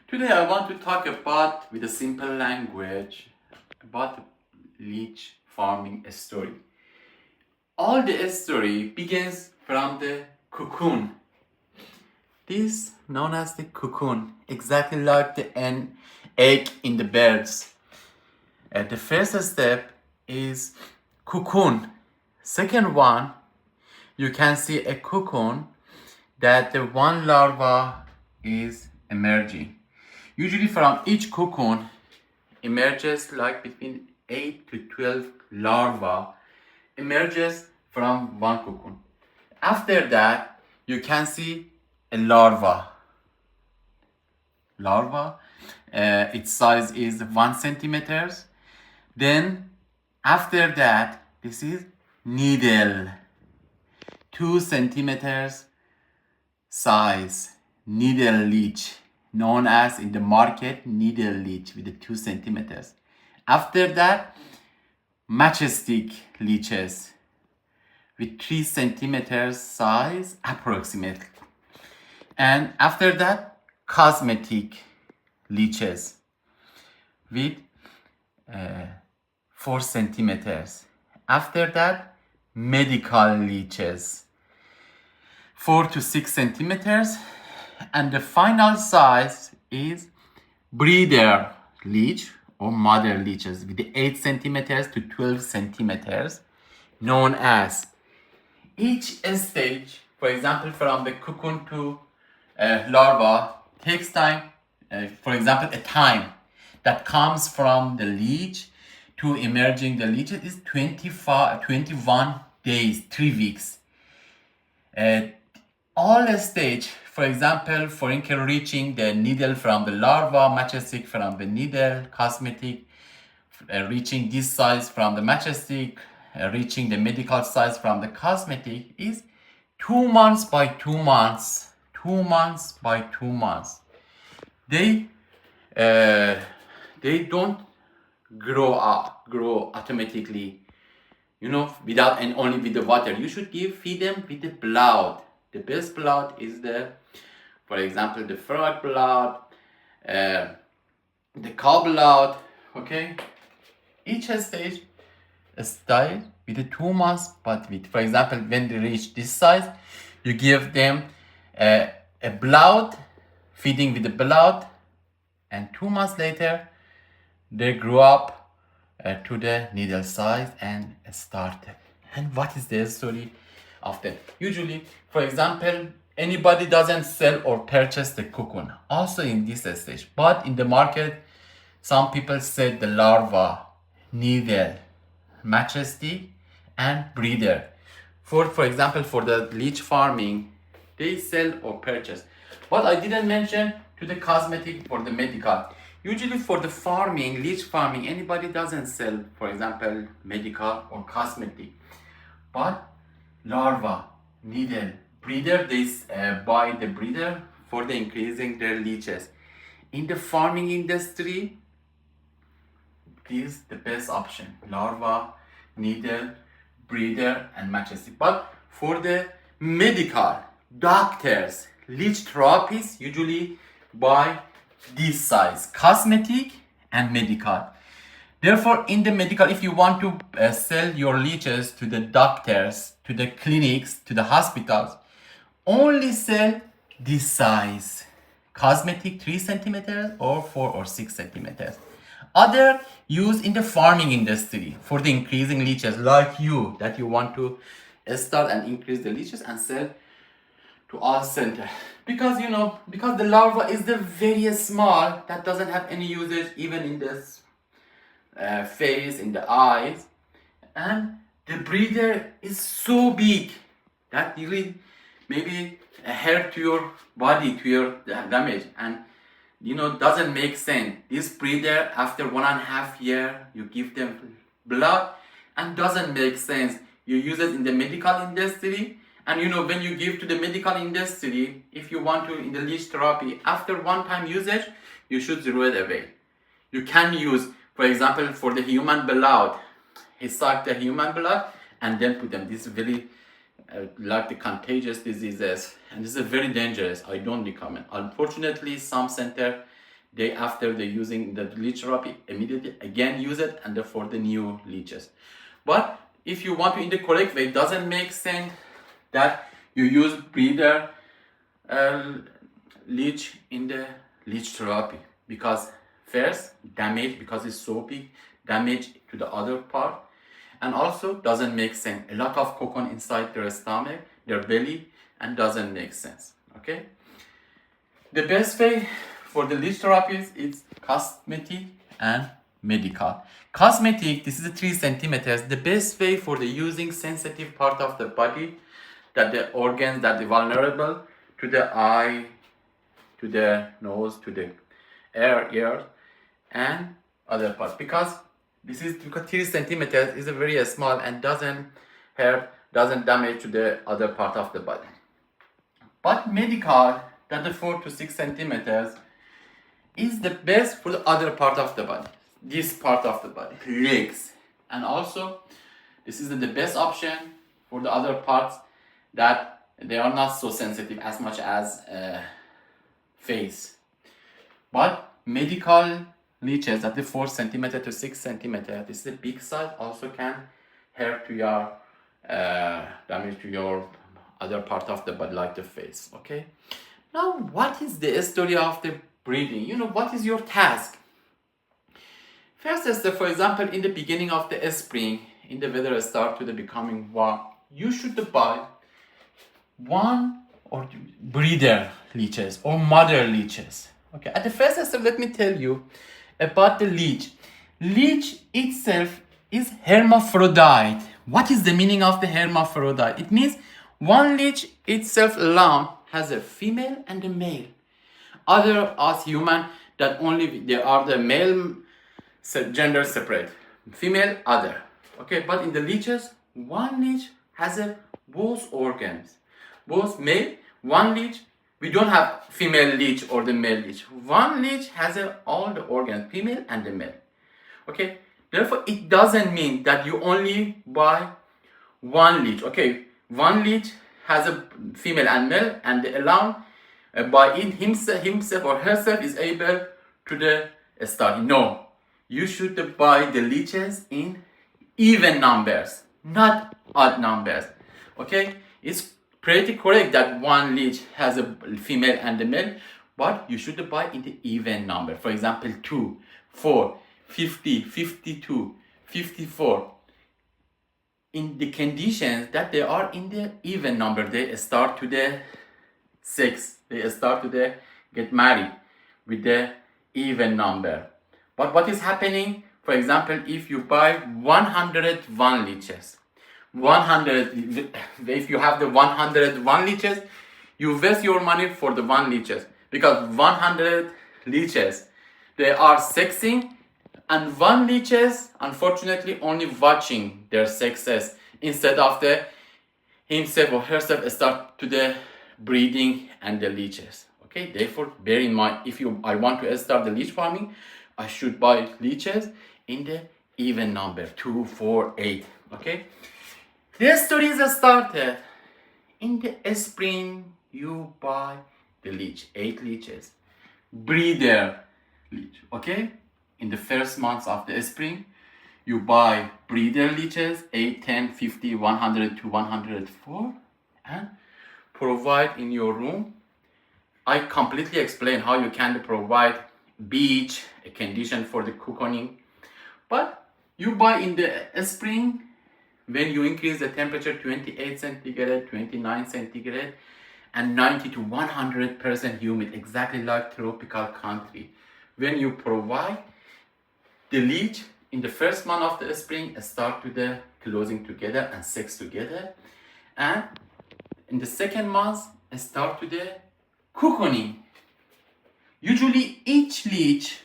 Today I want to talk about, with a simple language, about the leech farming story. All the story begins from the cocoon. This known as the cocoon, exactly like the egg in the birds. The first step is cocoon. Second one, you can see a cocoon that the one larva is emerging. Usually from each cocoon emerges like between 8 to 12 larvae emerges from one cocoon. After that, you can see a larva. Its size is 1 centimeters. Then after that, this is needle, 2 centimeters size, needle leech, known as in the market needle leech with the 2 centimeters. After that, matchstick leeches with 3 centimeters size approximately. And after that, cosmetic leeches with 4 centimeters. After that, medical leeches 4 to 6 centimeters. And the final size is breeder leech or mother leeches with 8 centimeters to 12 centimeters, known as. Each stage, for example, from the cocoon to larva, takes time. For example, a time that comes from the leech to emerging the leech is 21 days, 3 weeks. All stage, for example, for reaching the needle from the larva, matchstick from the needle, cosmetic, reaching this size from the matchstick, reaching the medical size from the cosmetic is 2 months by 2 months. 2 months by 2 months. They don't grow automatically, without and only with the water. You should feed them with the blood. The best blood is for example, the frog blood, the cow blood. Okay, each stage style with the 2 months, but with, for example, when they reach this size, you give them a blood, feeding with the blood, and 2 months later, they grow up to the needle size and start. And what is the story of them? Usually, for example, anybody doesn't sell or purchase the cocoon also in this stage, but in the market, some people sell the larva, needle, matchstick, and breeder. For example, for the leech farming, they sell or purchase. But I didn't mention to the cosmetic for the medical. Usually for the farming, leech farming, anybody doesn't sell, for example, medical or cosmetic. But larva, needle, breeder, they buy the breeder for the increasing their leeches. In the farming industry, this is the best option: larva, needle, breeder, and matchstick. But for the medical, doctors, leech therapists usually buy this size: cosmetic and medical. Therefore, in the medical, if you want to sell your leeches to the doctors, to the clinics, to the hospitals, only sell this size: cosmetic 3 centimeters or 4 or 6 centimeters. Other use in the farming industry for the increasing leeches, like you, that you want to start and increase the leeches and sell to all center. Because because the larva is the very small, that doesn't have any usage even in this face, in the eyes, and the breeder is so big that really maybe hurt to your body, to your damage, and doesn't make sense. This breeder, after 1.5 years, you give them blood, and doesn't make sense. You use it in the medical industry, and when you give to the medical industry, if you want to in the leech therapy, after one-time usage, you should throw it away. You can use, for example, for the human blood, he sucked the human blood and then put them. This is very like the contagious diseases, and this is very dangerous. I don't recommend. Unfortunately, some center day after they're using the leech therapy, immediately again use it, and therefore the new leeches. But if you want to in the correct way, it doesn't make sense that you use breeder leech in the leech therapy, because first damage, because it's so big, damage to the other part, and also doesn't make sense. A lot of cocoon inside their stomach, their belly, and doesn't make sense. Okay. The best way for the leech therapies is cosmetic and medical. Cosmetic, this is 3 centimeters. The best way for the using sensitive part of the body, that the organs that are vulnerable to the eye, to the nose, to the ear, and other parts. Because this is, because 3 centimeters is a very small and doesn't hurt, doesn't damage to the other part of the body. But medical, that the 4 to 6 centimeters is the best for the other part of the body. This part of the body, legs. And also, this is the best option for the other parts that they are not so sensitive as much as face. But medical leeches at the 4 centimeter to 6 centimeter, this is a big size, also can hurt to your damage to your other part of the body, like the face. Okay. Now, what is the story of the breeding? You know, what is your task? First step, for example, in the beginning of the spring, in the weather start to the becoming warm, you should buy 1 or 2 breeder leeches or mother leeches. Okay, at the first step, let me tell you about the leech. Leech itself is hermaphrodite. What is the meaning of the hermaphrodite? It means one leech itself alone has a female and a male. Other us human, that only they are the male gender separate, female other. Okay, but in the leeches, one leech has a both organs, both male. One leech, we don't have female leech or the male leech. One leech has all the organs, female and the male. Okay, therefore it doesn't mean that you only buy one leech. Okay, one leech has a female and male, and alone by in himself or herself is able to the study. No, you should buy the leeches in even numbers, not odd numbers. Okay, it's pretty correct that one leech has a female and a male, but you should buy in the even number. For example, 2, 4, 50, 52, 54. In the conditions that they are in the even number, they start to the sex, they start to the get married with the even number. But what is happening, for example, if you buy 101 leeches, 100, if you have the 101 leeches, you waste your money for the 1 leeches, because 100 leeches, they are sexing, and 1 leeches, unfortunately, only watching their sexes instead of the himself or herself start to the breeding and the leeches. Okay, therefore, bear in mind, if I want to start the leech farming, I should buy leeches in the even number, 2, 4, 8. Okay, the story is started in the spring. You buy the leech, 8 leeches, breeder leech. Okay, in the first months of the spring, you buy breeder leeches, 8, 10, 50, 100 to 104, and provide in your room. I completely explain how you can provide beach, a condition for the cocooning. But you buy in the spring, when you increase the temperature 28 centigrade, 29 centigrade, and 90 to 100% humid, exactly like tropical country. When you provide the leech in the first month of the spring, start to the closing together and sex together, and in the second month start to the cocooning. Usually each leech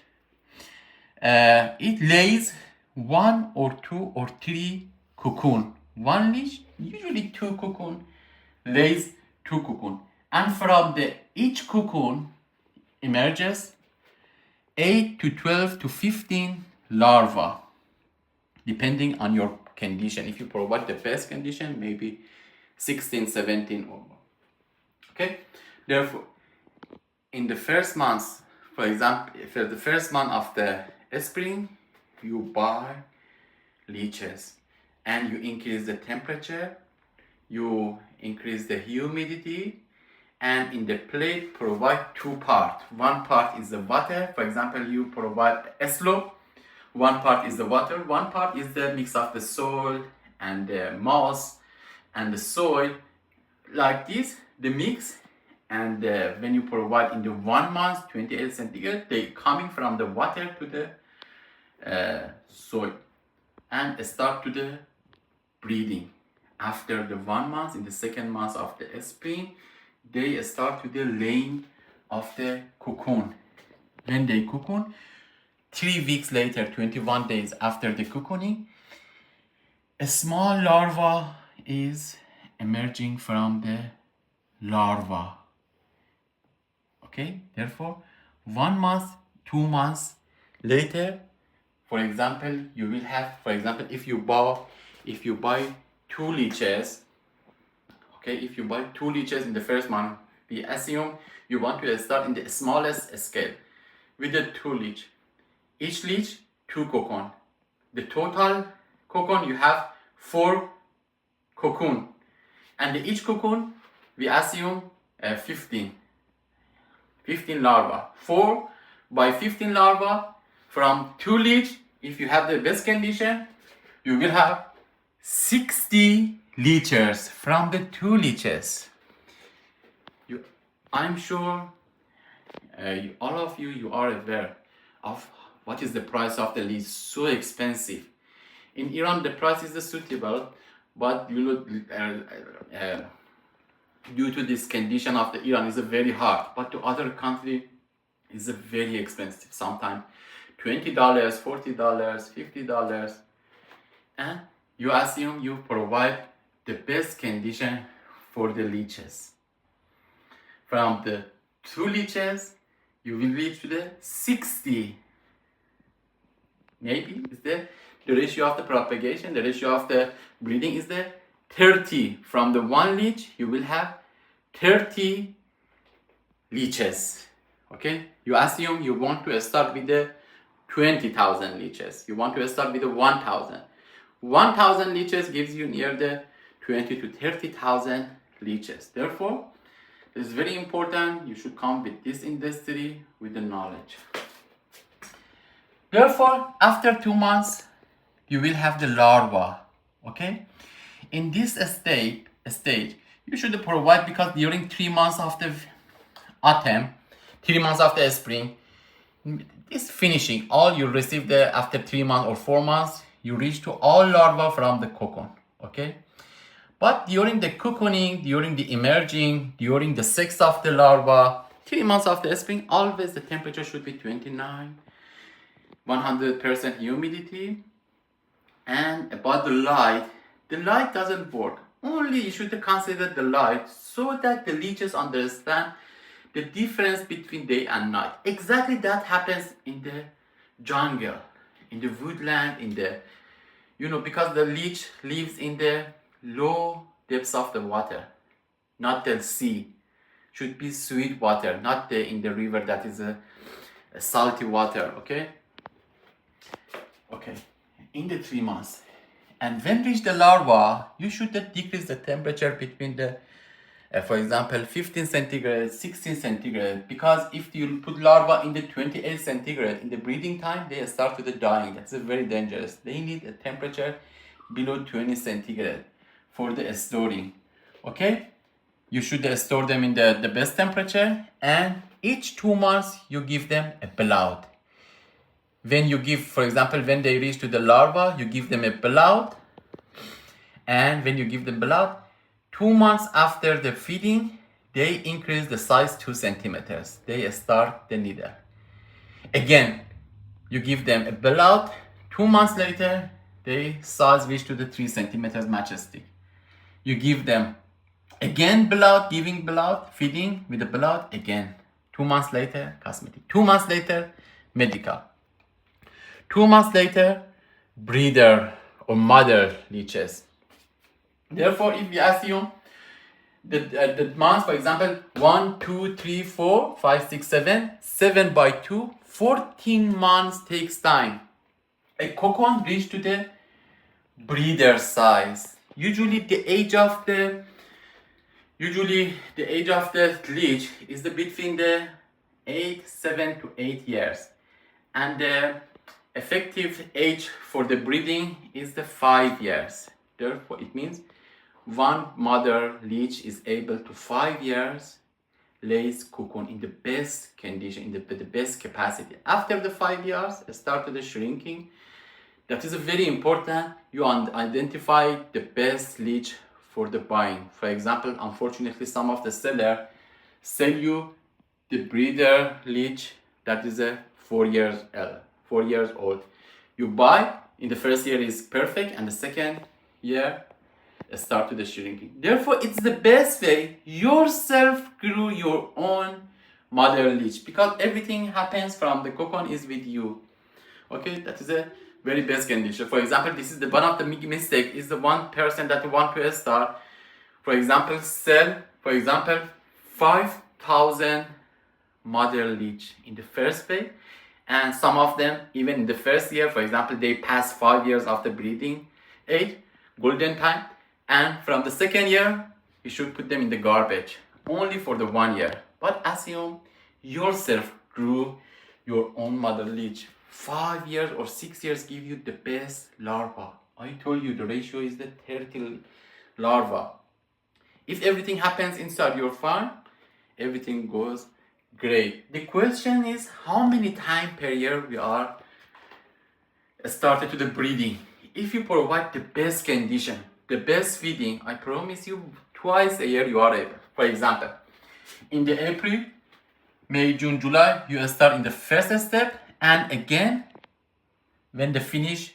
it lays 1 or 2 or 3 cocoon. One leech, usually 2 cocoon, lays 2 cocoon, and from the each cocoon emerges 8 to 12 to 15 larvae, depending on your condition. If you provide the best condition, maybe 16, 17 or more. Okay, therefore, in the first months For example, for the first month of the spring, you buy leeches and you increase the temperature, you increase the humidity, and in the plate provide two parts. One part is the water. For example, you provide a slope. One part is the water, one part is the mix of the soil and the moss and the soil, like this, the mix. And when you provide in the 1 month 28 centigrade, they coming from the water to the soil and start to the breeding. After the 1 month, in the second month of the spring, they start to the laying of the cocoon. When they cocoon, 3 weeks later, 21 days after the cocooning, a small larva is emerging from the larva. Okay, therefore 1 month, 2 months later, for example, you will have, for example, if you buy 2 leeches, okay, if you buy 2 leeches in the first month, we assume you want to start in the smallest scale with the 2 leech. Each leech 2 cocoon. The total cocoon, you have 4 cocoon, and each cocoon we assume 15 larvae. 4 by 15 larvae from 2 leech. If you have the best condition, you will have 60 leeches from the 2 leeches. I'm sure all of you are aware of what is the price of the leech. So expensive. In Iran, the price is suitable, but due to this condition of the Iran is very hard. But to other country is very expensive. Sometimes $20, $40, $50, and you assume you provide the best condition for the leeches. From the 2 leeches, you will reach to the 60. Maybe is the ratio of the propagation, the ratio of the breeding is the 30. From the 1 leech, you will have 30 leeches. Okay, you assume you want to start with the 20,000 leeches. You want to start with the 1,000. 1,000 leeches gives you near the 20 to 30,000 leeches. Therefore, it is very important you should come with this industry with the knowledge. Therefore, after 2 months, you will have the larva. Okay, in this stage, you should provide, because during 3 months of the autumn, 3 months of the spring, this finishing, all you receive the after 3 months or 4 months, you reach to all larvae from the cocoon. Okay, but during the cocooning, during the emerging, during the sex of the larva, 3 months of the spring, always the temperature should be 29, 100% humidity. And about the light doesn't work. Only you should consider the light so that the leeches understand the difference between day and night. Exactly that happens in the jungle, in the woodland, in the, because the leech lives in the low depths of the water, not the sea. Should be sweet water, not in the river that is a salty water. Okay, in the 3 months. And when reach the larva, you should decrease the temperature between the, for example, 15 centigrade, 16 centigrade, because if you put larva in the 28 centigrade, in the breeding time, they start to the dying. That's very dangerous. They need a temperature below 20 centigrade for the storing. Okay, you should store them in the best temperature, and each 2 months you give them a blood. When you give, for example, when they reach to the larva, you give them a blood, and when you give them blood, 2 months after the feeding, they increase the size 2 centimeters. They start the needle. Again, you give them a blood. 2 months later, they size reach to the 3 centimeters majestic. You give them again blood, giving blood, feeding with the blood again. 2 months later, cosmetic. 2 months later, medical. 2 months later, breeder or mother leeches. Therefore, if we assume the months, for example, 1, 2, 3, 4, 5, 6, 7, 7 by 2, 14 months takes time. A cocoon reach to the breeder size. Usually the age of the leech is between the 7 to 8 years, and the effective age for the breeding is the 5 years. Therefore, it means one mother leech is able to 5 years lays cocoon in the best condition, in the best capacity. After the 5 years, started the shrinking. That is very important. You identify the best leech for the buying. For example, unfortunately, some of the seller sell you the breeder leech that is a 4 years old. You buy, in the first year is perfect, and the second year start to the shrinking. Therefore, it's the best way yourself grew your own mother leech, because everything happens from the cocoon is with you. Okay, that is a very best condition. For example, this is the one of the mistake is the one person that want to start. For example, sell 5,000 mother leech in the first phase, and some of them even in the first year, for example, they pass 5 years after breeding age, golden time, and from the second year you should put them in the garbage only for the 1 year. But assume yourself grew your own mother leech. 5 years or 6 years give you the best larva. I told you the ratio is the 30 larva. If everything happens inside your farm, everything goes great. The question is how many times per year we are started to the breeding. If you provide the best condition, the best feeding, I promise you twice a year you are able. For example, in the April, May, June, July, you start in the first step, and again when they finish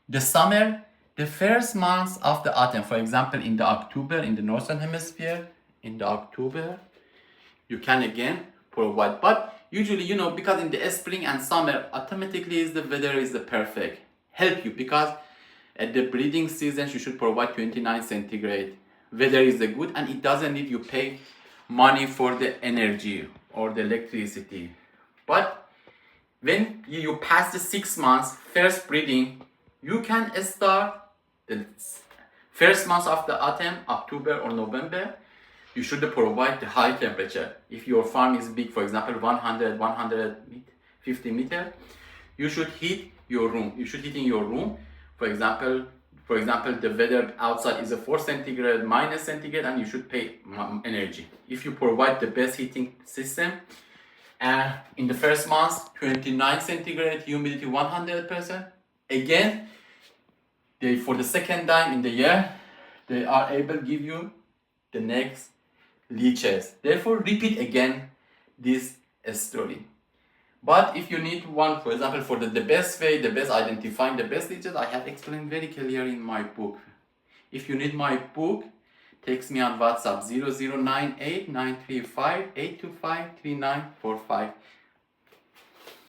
the summer, the first months of the autumn. For example, in the October, in the northern hemisphere, in the October, you can again provide. But usually, because in the spring and summer, automatically is the weather is the perfect. Help you, because at the breeding season, you should provide 29 centigrade. Weather is the good, and it doesn't need you pay money for the energy or the electricity. But when you pass the 6 months first breeding, you can start the first month of the autumn, October or November. You should provide the high temperature. If your farm is big, for example 150 meter, you should heat your room. You should heat in your room. For example, the weather outside is a 4 centigrade, minus centigrade, and you should pay energy. If you provide the best heating system, in the first month, 29 centigrade, humidity 100%. Again, for the second time in the year, they are able to give you the next leeches. Therefore, repeat again this story. But if you need one, for example, for the best way, the best identifying the best leeches, I have explained very clearly in my book. If you need my book, text me on WhatsApp 0098 935 825 3945.